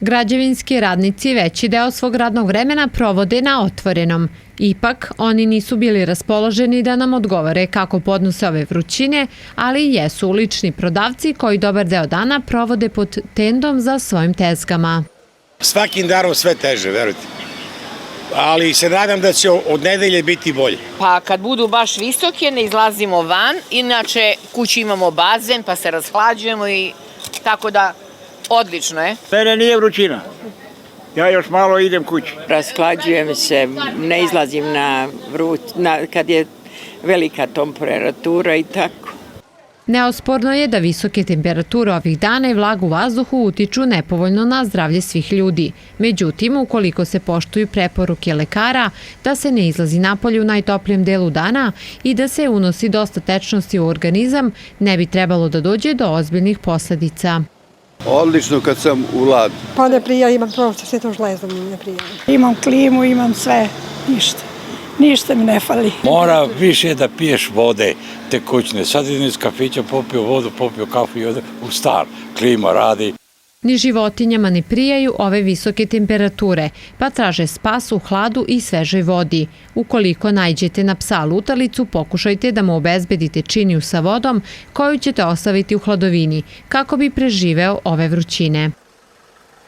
Građevinski radnici veći deo svog radnog vremena provode na otvorenom. Ipak, oni nisu bili raspoloženi da nam odgovore kako podnose ove vrućine, ali jesu ulični prodavci koji dobar deo dana provode pod tendom za svojim tezgama. Svakim danom sve teže, verujte. Ali se nadam da će od nedelje biti bolje. Pa kad budu baš visoke ne izlazimo van, inače kući imamo bazen pa se rashlađujemo i tako da odlično je. Mene nije vrućina. Ja još malo idem kući. Rashlađujem se, ne izlazim kad je velika temperatura i tako. Neosporno je da visoke temperature ovih dana i vlaga u vazduhu utiču nepovoljno na zdravlje svih ljudi. Međutim, ukoliko se poštuju preporuke lekara da se ne izlazi napolje u najtoplijem delu dana i da se unosi dosta tečnosti u organizam, ne bi trebalo da dođe do ozbiljnih posledica. Odlično kad sam u Ladu. Pa ne prija, imam prosto sve to žlezom, ne prija. Imam klimu, imam sve, ništa mi ne fali. Mora više da piješ vode tekućne. Sad idem iz kafića, popio vodu, popio kafu i ode u stan. Klima radi. Ni životinjama ne prijaju ove visoke temperature, pa traže spas u hladu i svežoj vodi. Ukoliko naiđete na psa lutalicu, pokušajte da mu obezbedite činiju sa vodom koju ćete ostaviti u hladovini, kako bi preživeo ove vrućine.